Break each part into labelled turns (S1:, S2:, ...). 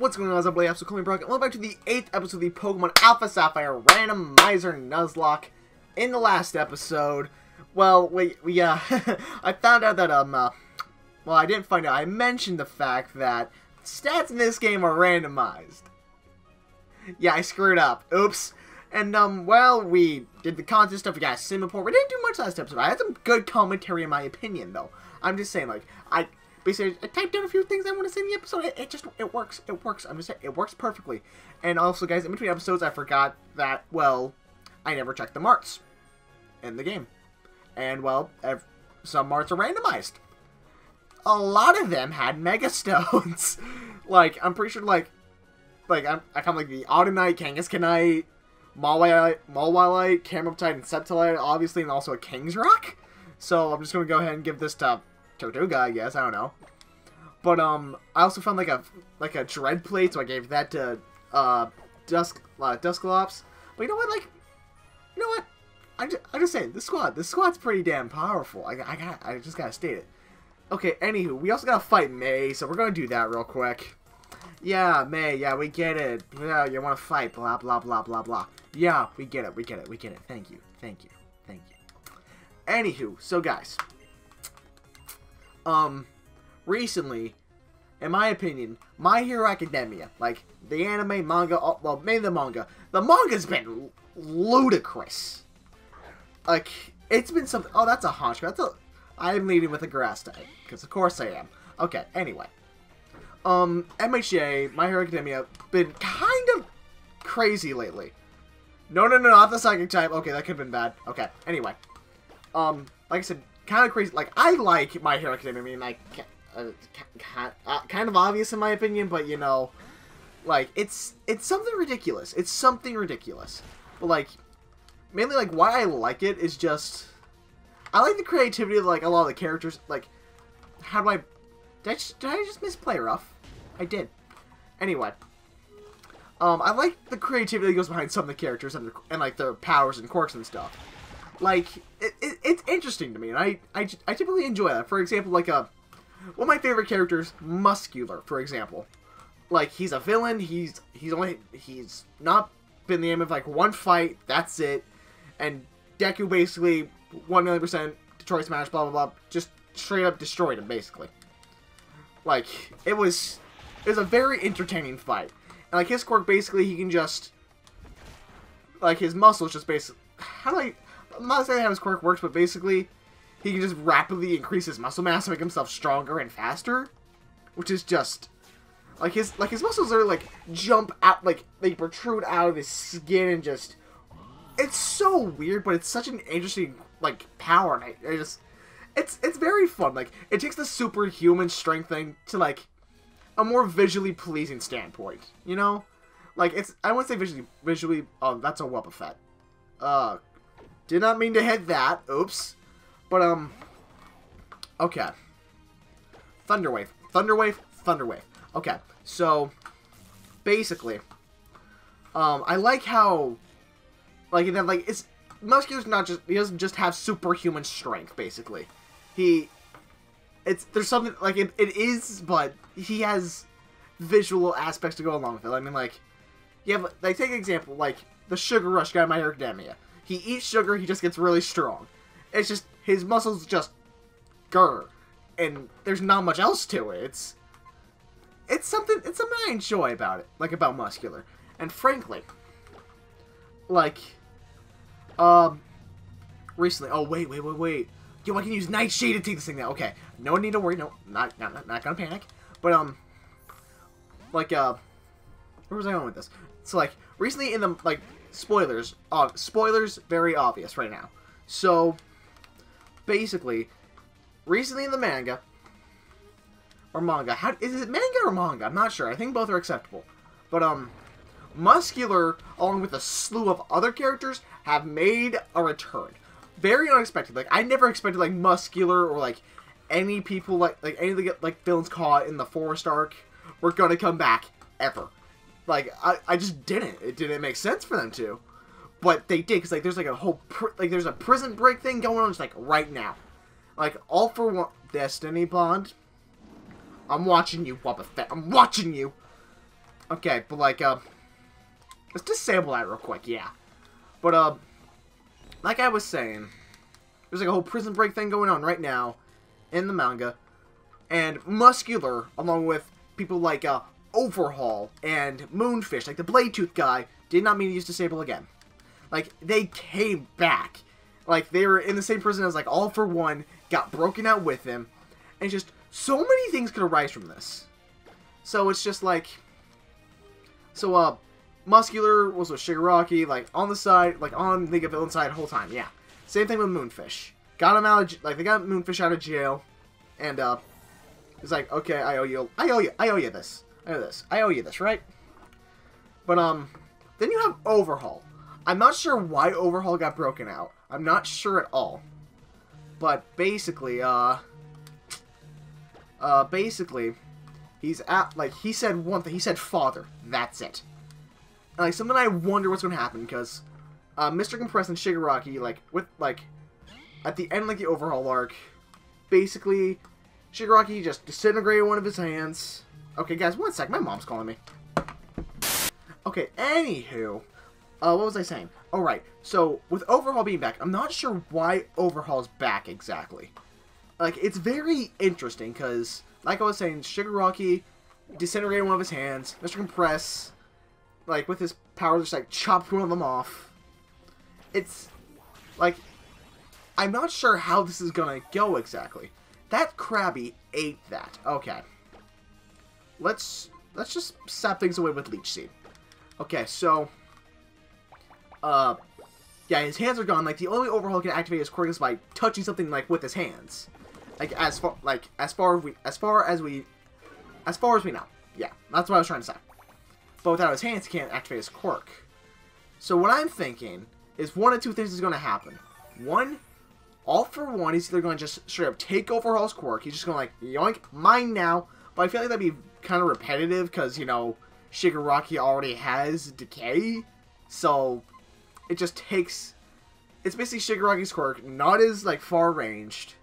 S1: What's going on, guys? I'm BloodyAbsol, coming back. Welcome back to the 8th episode of the Pokemon Alpha Sapphire Randomizer Nuzlocke. In the last episode, well, I found out that, well, I didn't find out. I mentioned the fact that stats in this game are randomized. Yeah, I screwed up. Oops. And, well, we did the contest stuff. We got a sim report. We didn't do much last episode. I had some good commentary in my opinion, though. I'm just saying, like, basically, I typed down a few things I want to say in the episode. It works. It works. I'm just saying, it works perfectly. And also, guys, in between episodes, I forgot that, well, I never checked the marts in the game. And, well, some marts are randomized. A lot of them had Mega Stones. Like, I'm pretty sure, I found, like, the Audinite, Kangaskhanite, Mawilite, Cameraptite, and Septilite, obviously, and also a King's Rock. So, I'm just going to go ahead and give this to Tortuga, I guess. I don't know. But, I also found, like a Dread Plate, so I gave that to, Dusclops. But you know what, I'm just saying, this squad's pretty damn powerful. I just gotta state it. Okay, anywho, we also gotta fight May, so we're gonna do that real quick. Yeah, May, yeah, we get it. Yeah, you wanna fight, blah, blah, blah, blah, blah. Yeah, we get it. Thank you. Anywho, so guys, recently, in my opinion, My Hero Academia, like, the anime, manga, well, mainly the manga's been ludicrous. Like, it's been something. Oh, that's a Honchkrow. I'm leading with a grass type, because of course I am. Okay, anyway. MHA, My Hero Academia, been kind of crazy lately. No, not the psychic type. Okay, that could have been bad. Okay, anyway. Like I said, kind of crazy. Like, I like My Hero Academia. I mean, like, kind of obvious in my opinion, but, you know, like, it's something ridiculous. It's something ridiculous. But, like, mainly, like, why I like it is just, I like the creativity of, like, a lot of the characters. Like, how do did I just misplay Rough? I did. Anyway, I like the creativity that goes behind some of the characters and like, their powers and quirks and stuff. Like, it's interesting to me, and I typically enjoy that. For example, like, one of my favorite characters, Muscular, for example. Like, he's a villain, he's not been the aim of, like, one fight, that's it. And Deku basically, 1,000,000% Detroit Smash, blah, blah, blah, just straight up destroyed him, basically. Like, it was a very entertaining fight. And, like, his quirk, basically, he can just, like, his muscles just basically, I'm not saying how his quirk works, but basically, he can just rapidly increase his muscle mass to make himself stronger and faster. Which is just, like, his muscles are, like, jump out, like, they protrude out of his skin and just, it's so weird, but it's such an interesting, like, power, and it's very fun. Like, it takes the superhuman strength thing to, like, a more visually pleasing standpoint, you know? Like, I wouldn't say visually, oh, that's a Wobbuffet. Did not mean to hit that, oops. But, okay. Thunderwave. Okay, so, basically, I like how, like, and then, like, Muscular's not just, he doesn't just have superhuman strength, basically. There's something, like, it is, but he has visual aspects to go along with it. I mean, like, you have, like, take an example, like, the Sugar Rush guy in My Hero Academia. He eats sugar, he just gets really strong. It's just, his muscles just grr. And there's not much else to it. It's something I enjoy about it. Like, about Muscular. And frankly, like, recently, oh, wait. Yo, I can use Nightshade to take this thing down. Okay, no need to worry, no, not gonna panic. But, like, where was I going with this? So, like, recently in the, like, spoilers, very obvious right now. So, basically, recently in the manga, or manga, is it manga or manga? I'm not sure, I think both are acceptable. But, Muscular, along with a slew of other characters, have made a return. Very unexpected. Like, I never expected, like, Muscular or, like, any people, like any of the, like, villains caught in the Forest arc were gonna come back, ever. Like, I just didn't. It didn't make sense for them to. But they did, because, like, there's, like, a whole, there's a prison break thing going on, just, like, right now. Like, all for one, Destiny Bond. I'm watching you, Wobbuffet. I'm watching you. Okay, but like, let's disable that real quick, yeah. But, like I was saying, there's like a whole prison break thing going on right now in the manga. And Muscular, along with people like, Overhaul and Moonfish, like the Blade Tooth guy, did not mean to use disable again. Like, they came back. Like, they were in the same prison as, like, All for One, got broken out with him, and just so many things could arise from this. So it's just like, so, Muscular was with Shigaraki, like, on the side, like, on League of Villains side the whole time, yeah. Same thing with Moonfish. Got him out of, like, they got Moonfish out of jail, and, it's like, okay, I owe you this. I owe you this, right? But, then you have Overhaul. I'm not sure why Overhaul got broken out. I'm not sure at all. But basically, he's at, like, he said one thing. He said father. That's it. And, like, something I wonder what's going to happen, because, Mr. Compress and Shigaraki, like, with, like, at the end, like, the Overhaul arc, basically, Shigaraki just disintegrated one of his hands. Okay, guys, one sec. My mom's calling me. Okay, anywho, what was I saying? Oh, right. So, with Overhaul being back, I'm not sure why Overhaul's back exactly. Like, it's very interesting, because, like I was saying, Shigaraki disintegrated one of his hands. Mr. Compress, like, with his power, just, like, chopped one of them off. It's, like, I'm not sure how this is gonna go exactly. That Krabby ate that. Okay. Let's just sap things away with Leech Seed. Okay, so, yeah, his hands are gone. Like, the only Overhaul can activate his quirk is by touching something, like, with his hands. Like, as far as we know. Yeah, that's what I was trying to say. But without his hands, he can't activate his quirk. So what I'm thinking is one of two things is going to happen. One, All for One, he's either going to just straight up take Overhaul's quirk. He's just going to, like, yoink, mine now. But I feel like that'd be kind of repetitive because, you know, Shigaraki already has Decay. So, it just takes... It's basically Shigaraki's quirk, not as, like, far-ranged,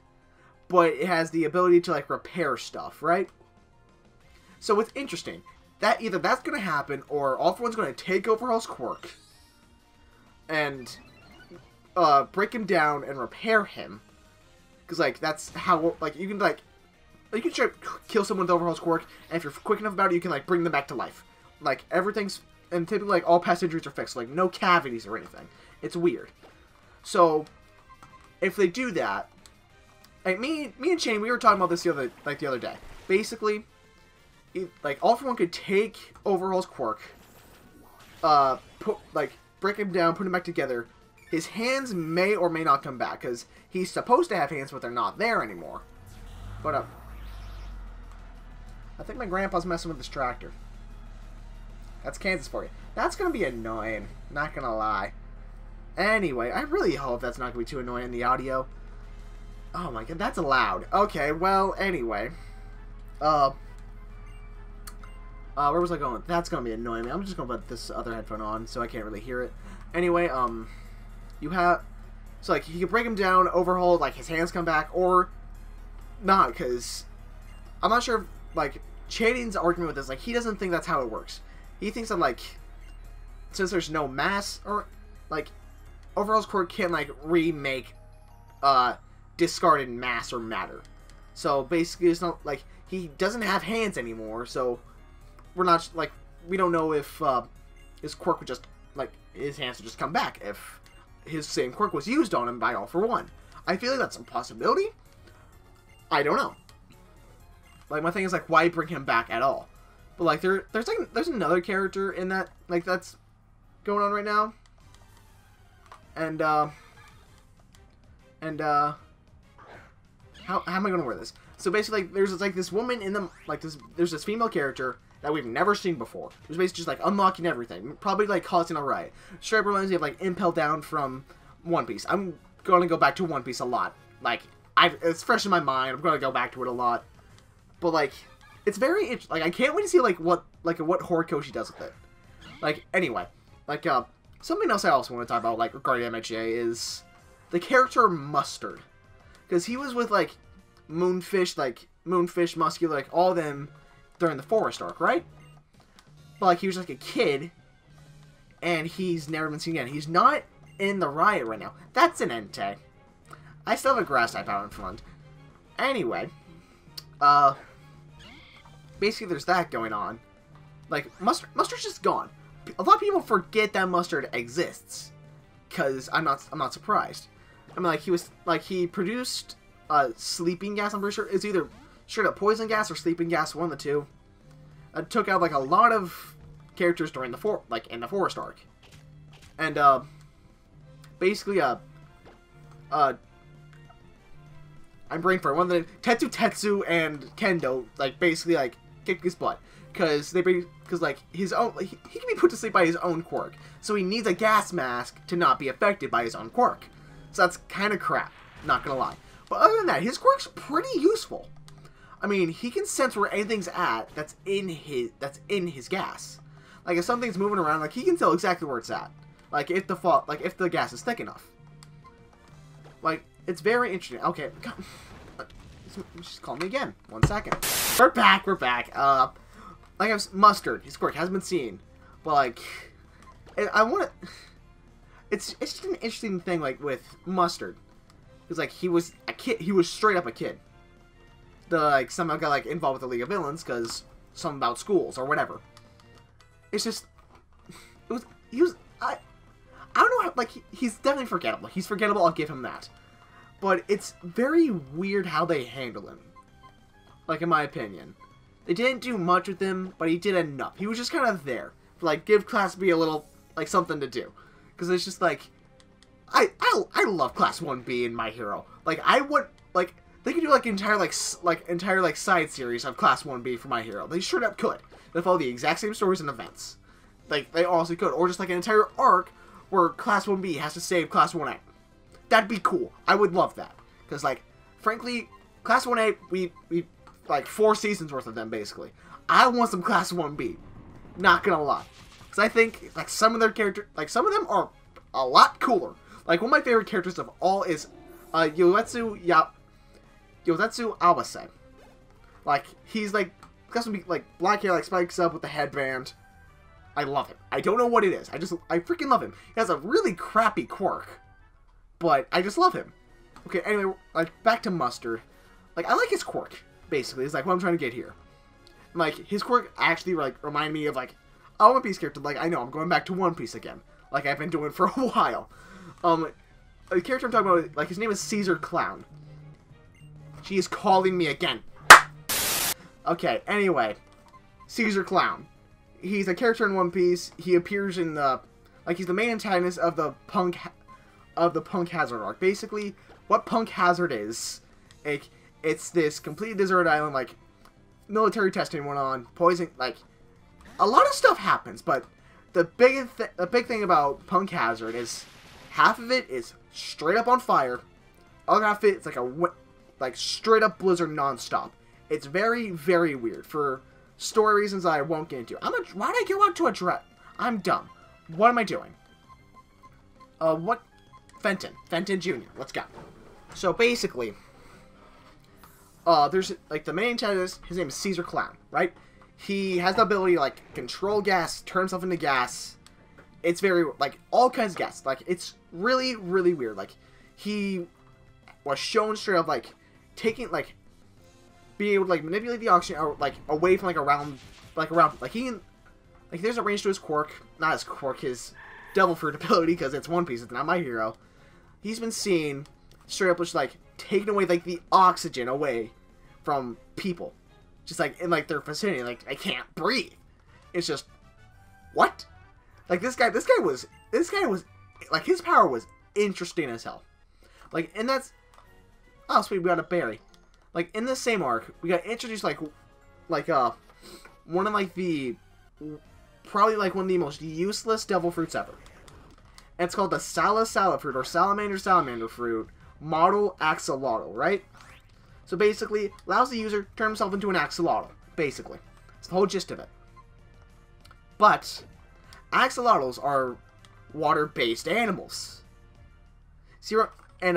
S1: but it has the ability to, like, repair stuff, right? So, it's interesting. That either that's going to happen, or All for One's going to take Overhaul's quirk and break him down and repair him. Because, like, that's how, like, you can, like, you can try to kill someone with Overhaul's quirk, and if you're quick enough about it, you can, like, bring them back to life. Like, everything's... And typically, like, all past injuries are fixed. Like, no cavities or anything. It's weird. So, if they do that... Like, me and Shane, we were talking about this the other day. Basically, like, All for One could take Overhaul's quirk, break him down, put him back together. His hands may or may not come back, because he's supposed to have hands, but they're not there anymore. But, I think my grandpa's messing with this tractor. That's Kansas for you. That's going to be annoying. Not going to lie. Anyway, I really hope that's not going to be too annoying in the audio. Oh my god, that's loud. Okay, well, anyway. Where was I going? That's going to be annoying me. I'm just going to put this other headphone on so I can't really hear it. Anyway, you have... So, like, he can break him down, Overhaul, like, his hands come back, or not, because I'm not sure if, like, Channing's argument with this, like, he doesn't think that's how it works. He thinks that, like, since there's no mass, or, like, Overhaul's quirk can't, like, remake, discarded mass or matter. So, basically, it's not, like, he doesn't have hands anymore, so we're not, like, we don't know if, his quirk would just, like, his hands would just come back if his same quirk was used on him by All for One. I feel like that's a possibility. I don't know. Like, my thing is, like, why bring him back at all? But, like, there's another character in that, like, that's going on right now. And, how am I going to wear this? So, basically, like, there's, like, this woman in the, like, there's this female character that we've never seen before. Who's basically just, like, unlocking everything. Probably, like, causing a riot. Straight up reminds me of, like, Impel Down from One Piece. I'm going to go back to One Piece a lot. Like, it's fresh in my mind. I'm going to go back to it a lot. But, like, it's very interesting. Like, I can't wait to see, like, what Horikoshi does with it. Like, anyway. Like, something else I also want to talk about, like, regarding MHA is the character Mustard. Because he was with, like, Moonfish, Muscular, like, all of them during the Forest arc, right? but like he was like a kid, and he's never been seen again. He's not in the riot right now. That's an Entei. I still have a grass type out in front. Anyway, basically there's that going on. Like Mustard's just gone. A lot of people forget that Mustard exists, because I'm not surprised. I mean, like he produced sleeping gas. I'm pretty sure it's either straight up poison gas or sleeping gas, one of the two. It took out like a lot of characters during the in the forest arc, and basically I'm brain for one of the Tetsu and Kendo like basically like kicked his butt because like his own he can be put to sleep by his own quirk, so he needs a gas mask to not be affected by his own quirk. So that's kind of crap, not gonna lie. But other than that, his quirk's pretty useful. I mean, he can sense where anything's at that's in his gas. Like if something's moving around, like he can tell exactly where it's at. Like if the gas is thick enough. Like it's very interesting. Okay, just call me again. 1 second. We're back. Like I was Mustard. His quirk hasn't been seen, but like I want to. It's just an interesting thing like with Mustard, because like he was a kid. He was straight up a kid. Like somehow got like involved with the League of Villains because something about schools or whatever. It's just I don't know how, like he's definitely forgettable. He's forgettable. I'll give him that. But it's very weird how they handle him. Like in my opinion, they didn't do much with him, but he did enough. He was just kind of there to like give Class B a little like something to do, because it's just like I love Class 1B in My Hero. Like I would like. They could do like entire side series of Class 1B for My Hero. They straight up could. They follow the exact same stories and events. Like they honestly could, or just like an entire arc where Class 1B has to save Class 1A. That'd be cool. I would love that, because like frankly, Class 1A we like 4 seasons worth of them basically. I want some Class 1B. Not gonna lie, because I think like some of their characters, like some of them are a lot cooler. Like one of my favorite characters of all is Yosetsu Alpha Sapphire. Like, he's like, like, black hair, like, spikes up with the headband. I love him. I don't know what it is. I freaking love him. He has a really crappy quirk, but I just love him. Okay, anyway, like, back to Mustard. Like, I like his quirk, basically. It's like what I'm trying to get here. Like, his quirk actually, like, reminded me of, like, a One Piece character. Like, I know, I'm going back to One Piece again. Like, I've been doing for a while. The character I'm talking about, like, his name is Caesar Clown. She is calling me again. Okay, anyway. Caesar Clown. He's a character in One Piece. He appears in the... Like, he's the main antagonist of the Punk Hazard arc. Basically, what Punk Hazard is, like, it's this completely deserted island, like, military testing went on, poison, like, a lot of stuff happens, but the big thing about Punk Hazard is half of it is straight up on fire, other half of it is like straight up blizzard non-stop. It's very, very weird for story reasons I won't get into. Why did I go out to a direct? I'm dumb. What am I doing? Fenton Jr. Let's go. So basically, there's like the main antagonist. His name is Caesar Clown, right? He has the ability to like control gas, turn himself into gas. It's very like all kinds of gas. Like it's really, really weird. Like he was shown straight up like taking like being able to like manipulate the oxygen or like away from around he can like there's a range to his quirk, not his quirk, his devil fruit ability, because it's One Piece, it's not My Hero. He's been seen straight up just like taking away like the oxygen away from people, just like in like their vicinity. Like I can't breathe. It's just what? Like this guy was like his power was interesting as hell. Like, and that's oh sweet, we got a berry. Like in this same arc, we got introduced like one of like the probably like one of the most useless devil fruits ever. And it's called the Salad fruit or Salamander fruit model axolotl, right? So basically, allows the user to turn himself into an axolotl. Basically, it's the whole gist of it. But axolotls are water-based animals. See, and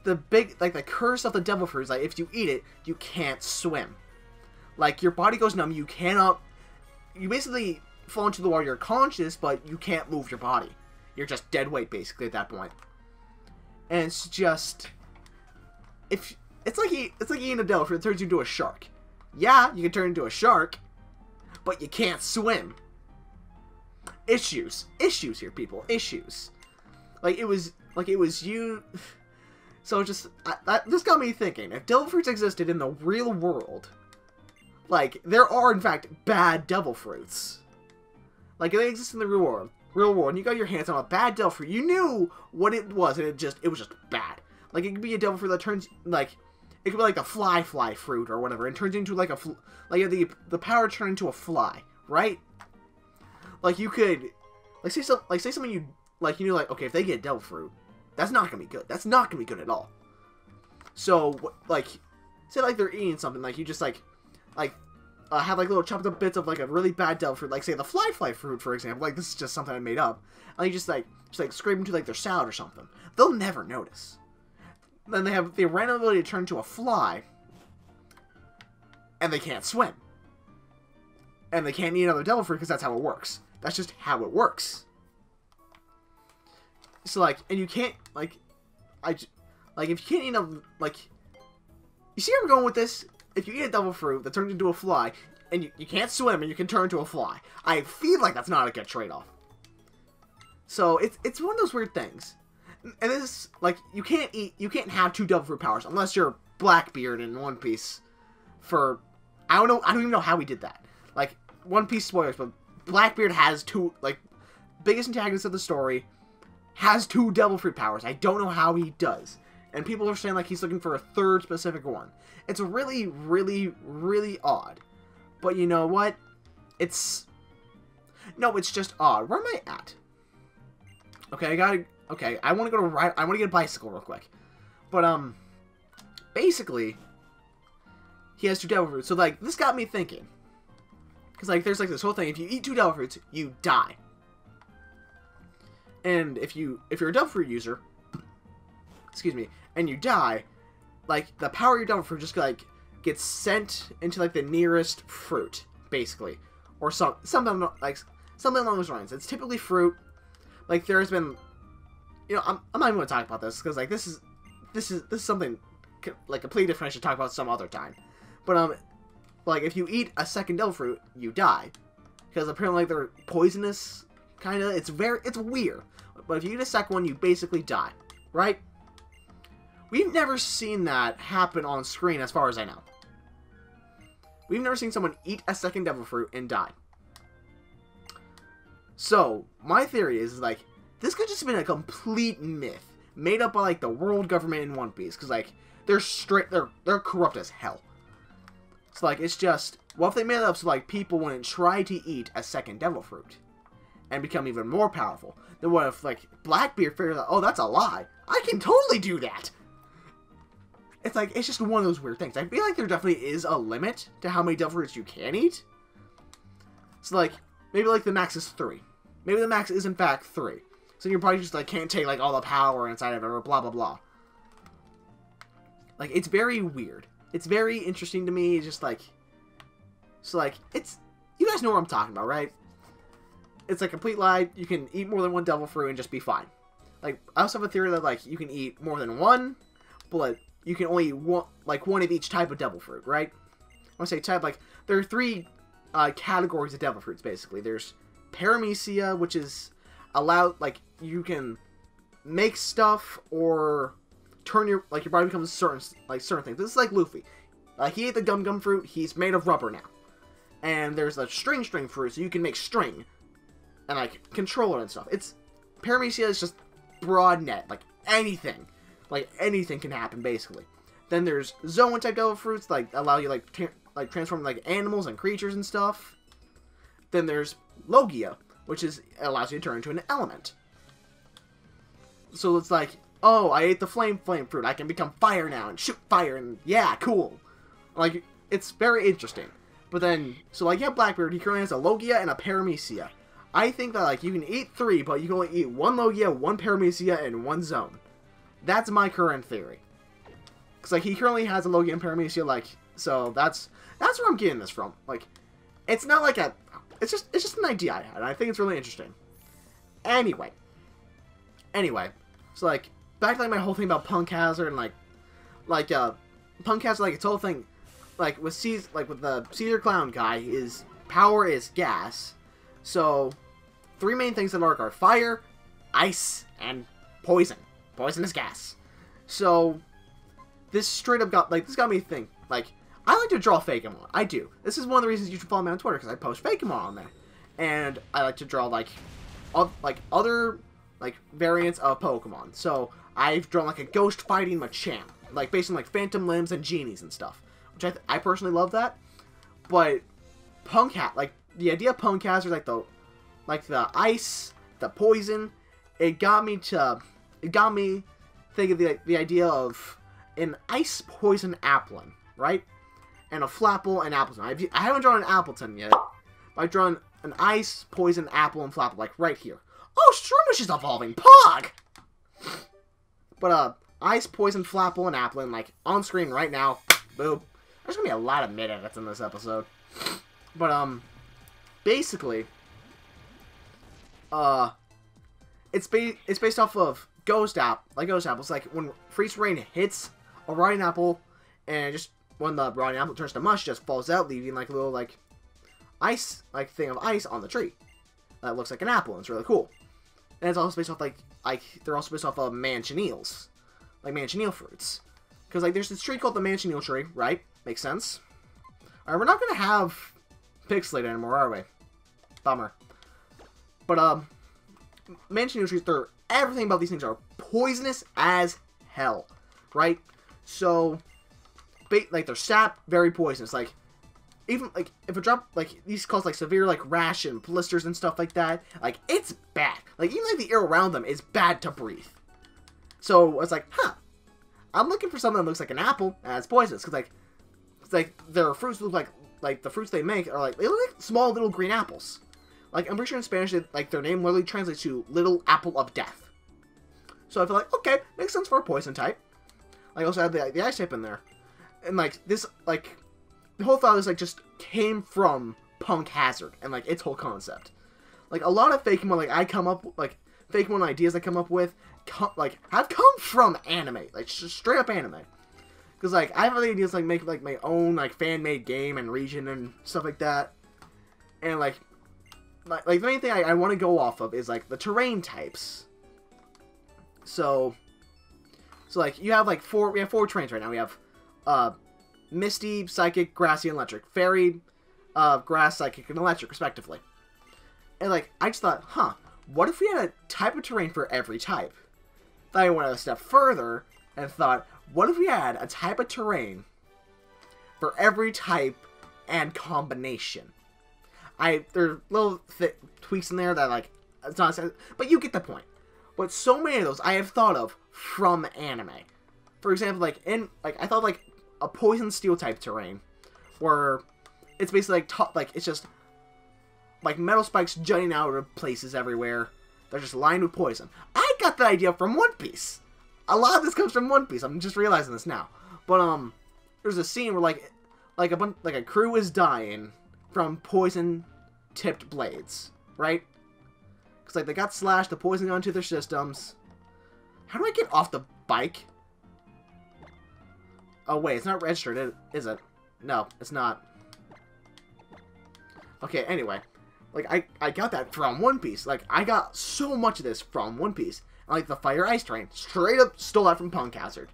S1: the big like the curse of the devil fruit is like if you eat it, you can't swim. Like your body goes numb. You cannot. You basically fall into the water, you're conscious, but you can't move your body. You're just dead weight, basically, at that point. And it's just... It's like eating a devil fruit that turns you into a shark. Yeah, you can turn into a shark, but you can't swim. Issues. Issues here, people. Issues. Like, it was you... So just... this got me thinking. If devil fruits existed in the real world... Like, there are, in fact, bad devil fruits. Like, if they exist in the real world, and you got your hands on a bad devil fruit, you knew what it was, and it was just bad. Like, it could be a devil fruit that turns, like, it could be like the fly fruit or whatever, and turns into, like, the power to turn into a fly, right? Like, you could, say something you, like, you know, like, okay, if they get devil fruit, that's not gonna be good. That's not gonna be good at all. So, like, say, like, they're eating something, like, you just, have, like, little chopped up bits of, like, a really bad devil fruit, like, say, the fly fruit, for example. Like, this is just something I made up. And you just scrape into, like, their salad or something. They'll never notice. Then they have the random ability to turn into a fly, and they can't swim. And they can't eat another devil fruit because that's how it works. That's just how it works. So, like, and you can't, if you can't eat a, like, you see where I'm going with this? If you eat a devil fruit that turns into a fly, and you can't swim and you can turn into a fly, I feel like that's not a good trade-off. So, it's one of those weird things. And this, like, you can't have two devil fruit powers unless you're Blackbeard in One Piece for, I don't even know how he did that. Like, One Piece spoilers, but Blackbeard has two, like, biggest antagonist of the story, has two devil fruit powers. I don't know how he does. And people are saying, like, he's looking for a third specific one. It's really, really, really odd. But you know what? It's just odd. Where am I at? Okay, I want to go to I want to get a bicycle real quick. But, basically, he has two devil fruits. So, like, this got me thinking. Because, like, there's, like, this whole thing. If you eat two devil fruits, you die. And if you're a devil fruit user, excuse me, and you die, like, the power of your devil fruit just, like, gets sent into, like, the nearest fruit, basically. Or something along those lines. It's typically fruit. Like, there's been, you know, I'm not even going to talk about this, because, like, this is something, like, completely different I should talk about some other time. But, like, if you eat a second devil fruit, you die. Because apparently, like, they're poisonous, kind of. It's weird. But if you eat a second one, you basically die. Right? We've never seen that happen on screen, as far as I know. We've never seen someone eat a second devil fruit and die. So, my theory is, like, this could just have been a complete myth made up by, like, the world government in One Piece. Because, like, they're corrupt as hell. So, like, it's just, what if they made it up so, like, people wouldn't try to eat a second devil fruit and become even more powerful? Then what if, like, Blackbeard figured out, oh, that's a lie. I can totally do that. It's like, it's just one of those weird things. I feel like there definitely is a limit to how many devil fruits you can eat. So, like, maybe, like, the max is 3. Maybe the max is, in fact, 3. So your body just, like, can't take, like, all the power inside of it, or blah, blah, blah. Like, it's very weird. It's very interesting to me. It's just, like... So, like, it's... You guys know what I'm talking about, right? It's a complete lie. You can eat more than one devil fruit and just be fine. Like, I also have a theory that, like, you can eat more than one, but you can only eat one of each type of devil fruit, right? When I say type, like, there are 3 categories of devil fruits, basically. There's paramecia, which is allowed, like, you can make stuff or turn your body becomes certain things. This is like Luffy. He ate the gum fruit, he's made of rubber now. And there's the string fruit, so you can make string and, like, control it and stuff. Paramecia is just broad net, like, anything. Like, anything can happen, basically. Then there's Zoan type devil fruits, like, allow you, like, transform, like, animals and creatures and stuff. Then there's Logia, which allows you to turn into an element. So it's like, oh, I ate the flame fruit, I can become fire now and shoot fire, and yeah, cool. Like, it's very interesting. But then, so, like, yeah, Blackbeard, he currently has a Logia and a Paramecia. I think that, like, you can eat 3, but you can only eat 1 Logia, 1 Paramecia, and 1 Zone. That's my current theory. Because, like, he currently has a Logia and Paramecia, like, so that's where I'm getting this from. Like, it's not like it's just an idea I had, and I think it's really interesting. Anyway, so like back to like my whole thing about Punk Hazard and Punk Hazard, like its whole thing, like with the Caesar Clown guy, his power is gas. So 3 main things that are fire, ice, and poison. Poison is gas. So this straight up got me to think, like, I like to draw Fakemon. I do. This is one of the reasons you should follow me on Twitter, because I post Fakemon on there. And I like to draw other variants of Pokemon. So I've drawn like a ghost fighting Machamp, like based on like phantom limbs and genies and stuff, which I personally love that. But the idea of Punk Hazard, like the ice, the poison, it got me thinking the idea of an ice poison Applin, right? And a Flapple and Appleton. I haven't drawn an Appleton yet, but I've drawn an ice poison Apple and Flapple, like right here. Oh, Shroomish is evolving! Pog! But, ice poison Flapple and Applin, like, on screen right now. Boop. There's gonna be a lot of mid-edits in this episode. But, basically, it's based off of Ghost Apples. Like, when Freeze Rain hits a Rotting Apple, and just when the Rotting Apple turns to mush, just falls out, leaving, like, a little, like, ice, like, thing of ice on the tree. That looks like an apple, and it's really cool. And it's also based off, they're also based off of Manchineels. Like, Manchineal fruits. Because, like, there's this tree called the Manchineal tree, right? Makes sense. Alright, we're not gonna have Pixelate anymore, are we? Bummer. But, Manchineal trees, everything about these things are poisonous as hell. Right? So, like, their sap, very poisonous. Like, even, like, if a drop, like, these cause, like, severe, like, rash and blisters and stuff like that, like, it's bad. Like, even, like, the air around them is bad to breathe. So, it's like, huh, I'm looking for something that looks like an apple, and it's poisonous, because, like, it's like, their fruits look like, the fruits they make are, like, they look like small little green apples. Like, I'm pretty sure in Spanish, like, their name literally translates to Little Apple of Death. So I feel like, okay, makes sense for a poison type. Like, also have the ice type in there. And, like, this, like, the whole thought is, like, just came from Punk Hazard and, like, its whole concept. Like, a lot of Fakemon, like, Fakemon ideas I come up with, have come from anime. Like, just straight up anime. Because, like, I have other ideas, like, make, like, my own, like, fan-made game and region and stuff like that. And, like the main thing I want to go off of is, like, the terrain types. So, like, we have 4 terrains right now. We have, Misty, Psychic, Grassy, and Electric. Fairy, Grass, Psychic, and Electric, respectively. And, like, I just thought, huh, what if we had a type of terrain for every type? Then I went a step further and thought, what if we had a type of terrain for every type and combination? There are little tweaks in there that, like, it's not, but you get the point. But so many of those I have thought of from anime. For example, I thought, like, a poison steel type terrain, where it's basically it's just like metal spikes jutting out of places everywhere. They're just lined with poison. I got that idea from One Piece. A lot of this comes from One Piece. I'm just realizing this now. But there's a scene where like a crew is dying from poison tipped blades, right? Because like they got slashed, the poison got into their systems. How do I get off the bike? Oh, wait, it's not registered, is it? No, it's not. Okay, anyway. Like, I got that from One Piece. Like, I got so much of this from One Piece. And, like, the Fire Ice terrain, straight up stole that from Punk Hazard.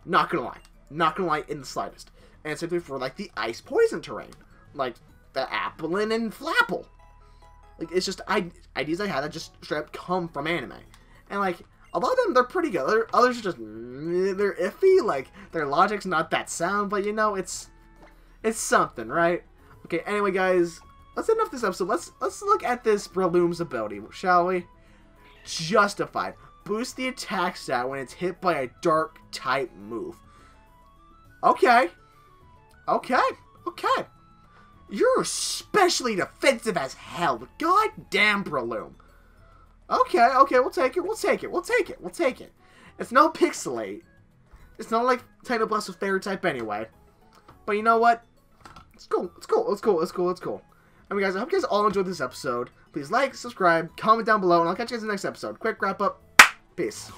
S1: Not gonna lie. Not gonna lie in the slightest. And simply for, like, the Ice Poison terrain. Like, the Applin and Flapple. Like, it's just ideas I had that just straight up come from anime. And, like, a lot of them, they're pretty good. Others are just, they're iffy. Like, their logic's not that sound, but, you know, it's something, right? Okay, anyway, guys, let's end off this episode. Let's look at this Breloom's ability, shall we? Justified. Boost the attack stat when it's hit by a dark type move. Okay. Okay. Okay. You're especially defensive as hell. God damn, Breloom. Okay, okay, we'll take it, we'll take it, we'll take it, we'll take it. It's no Pixelate. It's not like Title Blast with Fairy type anyway. But you know what? It's cool, it's cool, it's cool, it's cool, it's cool. I mean, guys, I hope you guys all enjoyed this episode. Please like, subscribe, comment down below, and I'll catch you guys in the next episode. Quick wrap up. Peace.